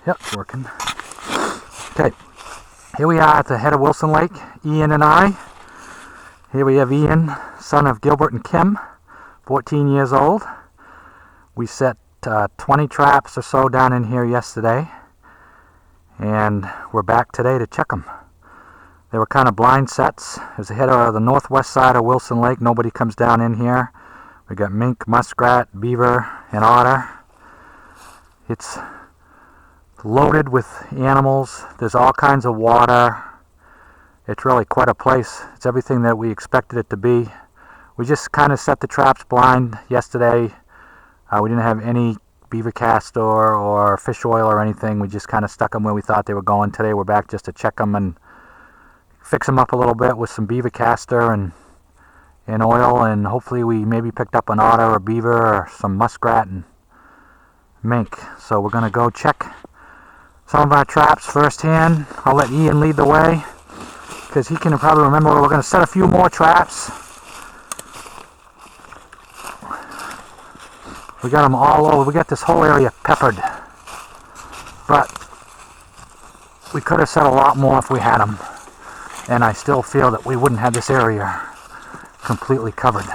Yep, it's working. Okay, here we are at the head of Wilson Lake, Ian and I. Here we have Ian, son of Gilbert and Kim, 14 years old. We set 20 traps or so down in here yesterday, and we're back today to check them. They were kind of blind sets. It was the head of the northwest side of Wilson Lake. Nobody comes down in here. We got mink, muskrat, beaver, and otter. It's loaded with animals. There's all kinds of water. It's really quite a place. It's everything that we expected it to be. We just kind of set the traps blind yesterday. We didn't have any beaver castor or fish oil or anything. We just kind of stuck them where we thought they were going. Today we're back just to check them and fix them up a little bit with some beaver castor and oil, and hopefully we maybe picked up an otter or beaver or some muskrat and mink. So we're going to go check some of our traps firsthand. I'll let Ian lead the way because he can probably remember. We're going to set a few more traps. We got them all over. We got this whole area peppered, but we could have set a lot more if we had them. And I still feel that we wouldn't have this area completely covered.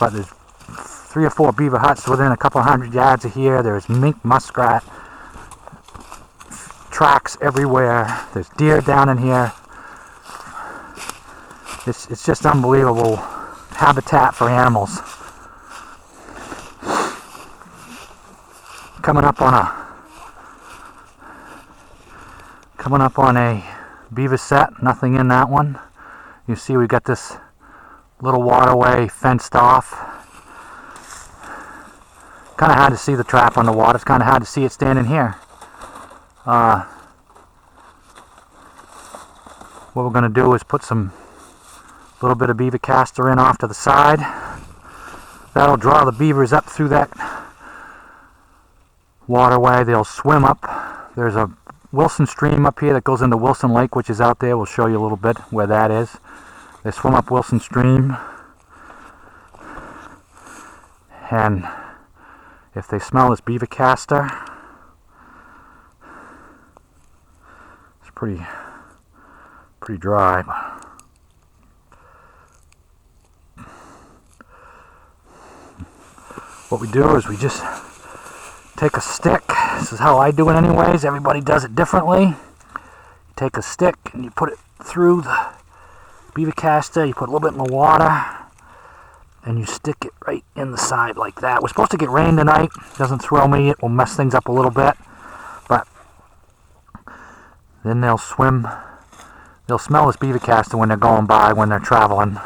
But there's 3 or 4 beaver huts within a couple hundred yards of here. There's mink, muskrat, tracks everywhere. There's deer down in here. It's just unbelievable habitat for animals. Coming up on a beaver set, nothing in that one. You see we got this little waterway fenced off. Kind of hard to see the trap on the water. It's kind of hard to see it standing here. What we're going to do is put some little bit of beaver castor in off to the side. That'll draw the beavers up through that waterway. They'll swim up. There's a Wilson stream up here that goes into Wilson Lake, which is out there. We'll show you a little bit where that is. They swim up Wilson stream, and if they smell this beaver castor, it's pretty dry. What we do is we just take a stick. This is how I do it anyways. Everybody does it differently. You take a stick and you put it through the beaver castor. You put a little bit in the water and you stick it right in the side like that. We're supposed to get rain tonight. Doesn't throw me. It will mess things up a little bit. But then they'll swim. They'll smell this beaver castor when they're going by, when they're traveling.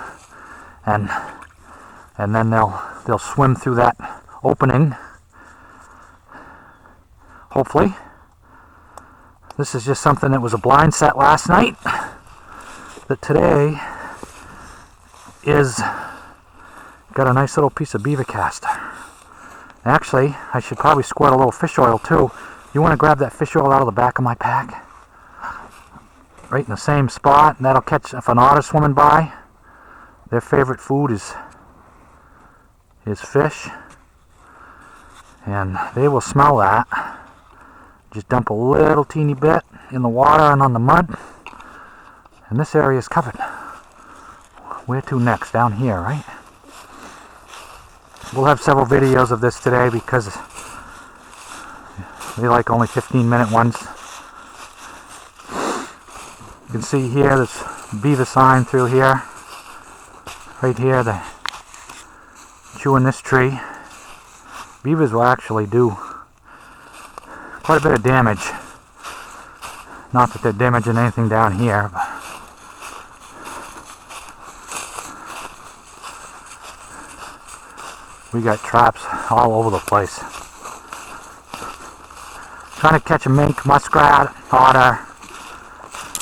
And then they'll swim through that opening. Hopefully. This is just something that was a blind set last night, that today is got a nice little piece of beaver castor. Actually, I should probably squirt a little fish oil too. You want to grab that fish oil out of the back of my pack, right in the same spot, and that'll catch, if an otter swimming by, their favorite food is fish, and they will smell that. Just dump a little teeny bit in the water and on the mud, and this area is covered. Where to next? Down here, right? We'll have several videos of this today because they like only 15-minute ones. You can see here this beaver sign through here. Right here, they're chewing this tree. Beavers will actually do quite a bit of damage. Not that they're damaging anything down here, but we got traps all over the place. Trying to catch a mink, muskrat, otter.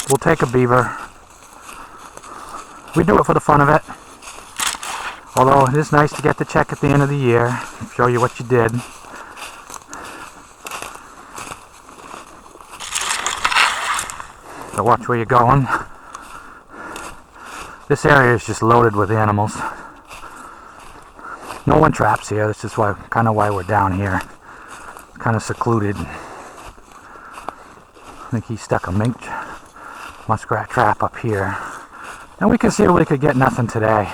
We'll take a beaver. We do it for the fun of it. Although it is nice to get to check at the end of the year, show you what you did. So watch where you're going. This area is just loaded with animals. No one traps here. This is kind of why we're down here. Kind of secluded. I think he stuck a mink muskrat trap up here. And we considered we could get nothing today,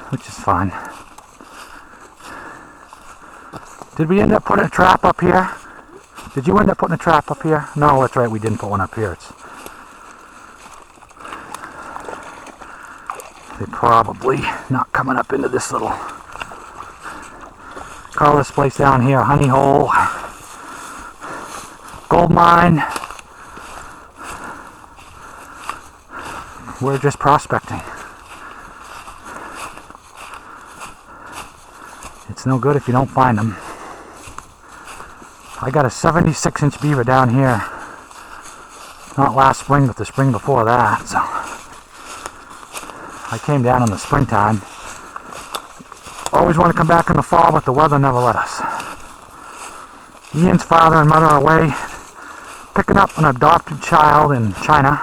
which is fine. Did we end up putting a trap up here? Did you end up putting a trap up here? No, that's right, we didn't put one up here. They're probably not coming up into this little... Call this place down here Honey Hole. Gold mine. We're just prospecting. It's no good if you don't find them. I got a 76-inch beaver down here. Not last spring, but the spring before that. So I came down in the springtime. Always want to come back in the fall, but the weather never let us. Ian's father and mother are away picking up an adopted child in China.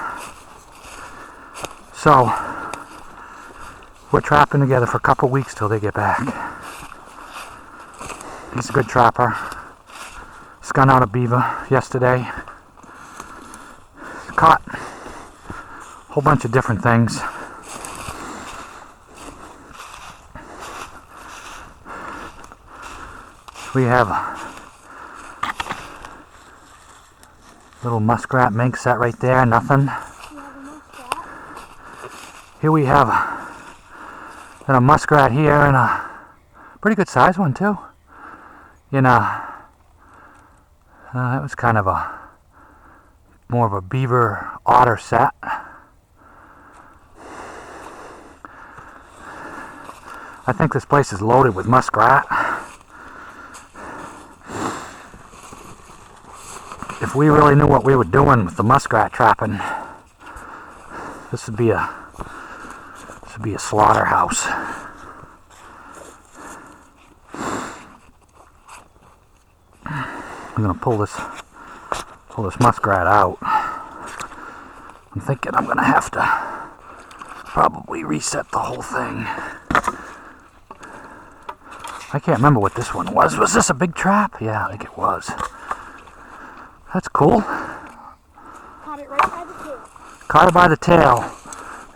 So we're trapping together for a couple weeks till they get back. He's a good trapper. Skun out a beaver yesterday. Caught a whole bunch of different things. We have a little muskrat mink set right there, nothing. Here we have a muskrat here, and a pretty good sized one too. That was kind of more of a beaver otter set. I think this place is loaded with muskrat. If we really knew what we were doing with the muskrat trapping, this would be a slaughterhouse. I'm gonna pull this muskrat out. I'm thinking I'm gonna have to probably reset the whole thing. I can't remember what this one was. Was this a big trap? Yeah, I think it was. That's cool. Caught it right by the tail. Caught it by the tail.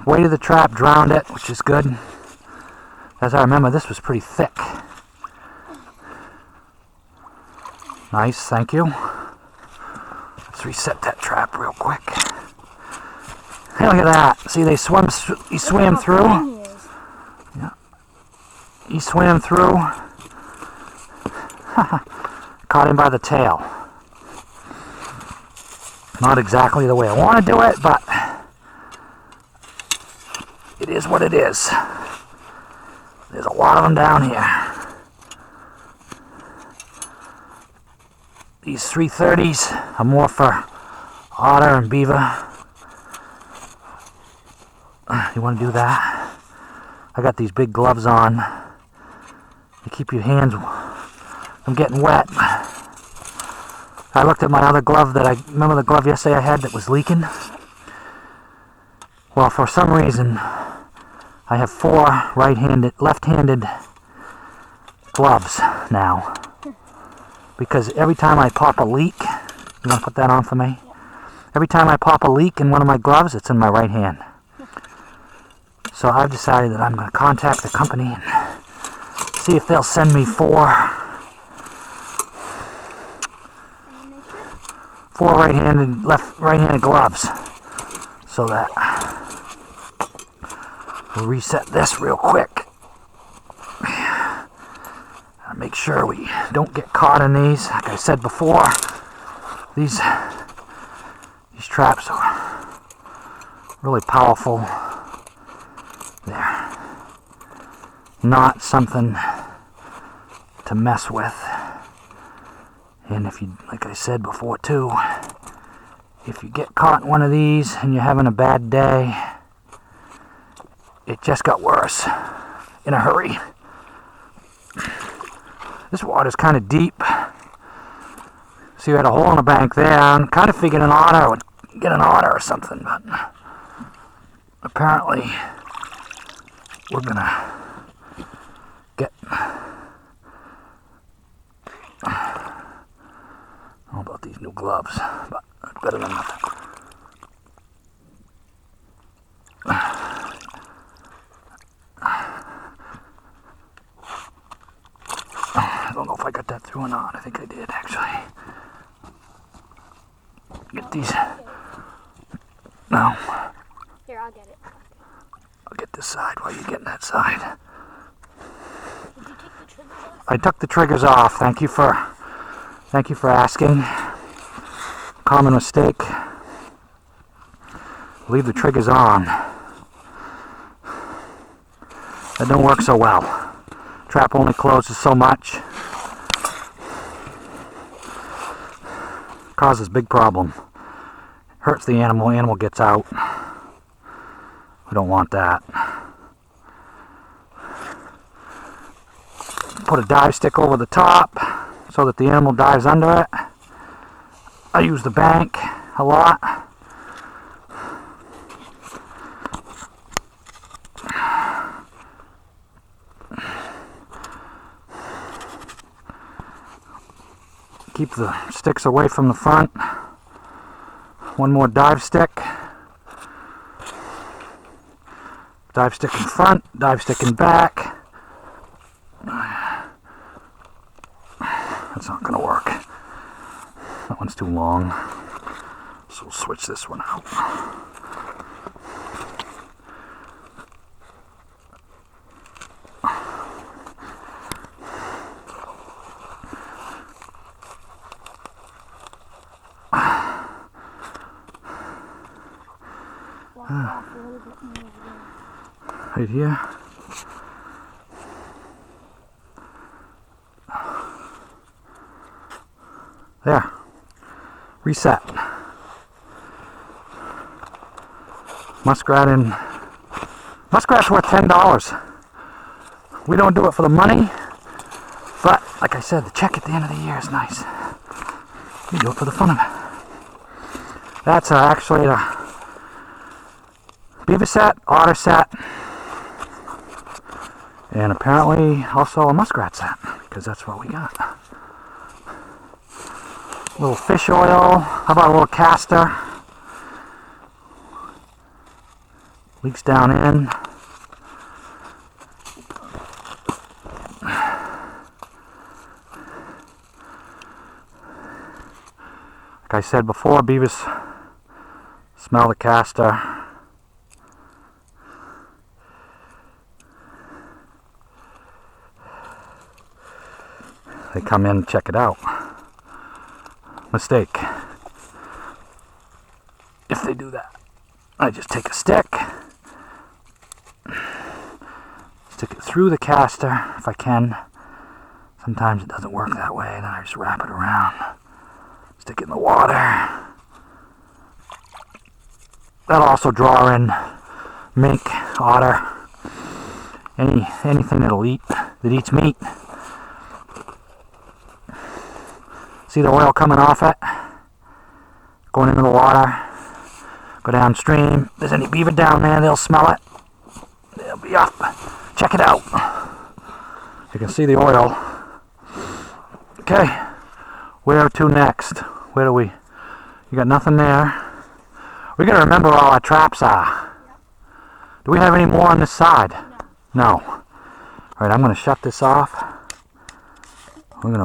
Weight of the trap drowned it, which is good. As I remember, this was pretty thick. Nice, thank you. Let's reset that trap real quick. Hey, look at that. See, he swam through. Yeah. He swam through. Caught him by the tail. Not exactly the way I want to do it, but it is what it is. There's a lot of them down here. These 330s are more for otter and beaver. You want to do that? I got these big gloves on. They keep your hands from getting wet. I looked at my other glove remember the glove yesterday I had that was leaking? Well, for some reason, I have 4 left-handed gloves now. Because every time I pop a leak, you want to put that on for me? Every time I pop a leak in one of my gloves, it's in my right hand. So I've decided that I'm going to contact the company and see if they'll send me 4 right-handed gloves, so that we'll reset this real quick. Make sure we don't get caught in these. Like I said before, these traps are really powerful. They're not something to mess with. And if you, like I said before too, if you get caught in one of these and you're having a bad day, it just got worse in a hurry. This water's kind of deep. See, we had a hole in the bank there. I'm kind of figuring an otter would get an otter or something, but apparently we're gonna get... I don't know about these new gloves, but better than nothing. I don't know if I got that through or not. I think I did, actually. Get these. No. Here, I'll get it. I'll get this side while you're getting that side. Did you take the triggers off? I took the triggers off. Thank you for asking. Common mistake. Leave the triggers on. That don't work so well. Trap only closes so much. Causes big problem. Hurts the animal. Animal gets out. We don't want that. Put a dive stick over the top so that the animal dives under it. I use the bank a lot. Keep the sticks away from the front. One more dive stick. Dive stick in front, dive stick in back. That's not going to work. That one's too long. So we'll switch this one out. Walk off a little bit more. Right here. There. Reset. Muskrat's worth $10. We don't do it for the money, but like I said, the check at the end of the year is nice. We do it for the fun of it. That's actually a beaver set, otter set, and apparently also a muskrat set, because that's what we got. A little fish oil. How about a little castor? Leaks down in. Like I said before, beavers smell the castor. They come in and check it out. Mistake. If they do that, I just take a stick, stick it through the castor if I can. Sometimes it doesn't work that way, then I just wrap it around, stick it in the water. That'll also draw in mink, otter, anything that eats meat. See the oil coming off it, going into the water, go downstream. If there's any beaver down there, they'll smell it. They'll be up. Check it out. You can see the oil. Okay, where to next? Where do we? You got nothing there. We gotta remember where all our traps are. Do we have any more on this side? No. Alright, I'm gonna shut this off. We're gonna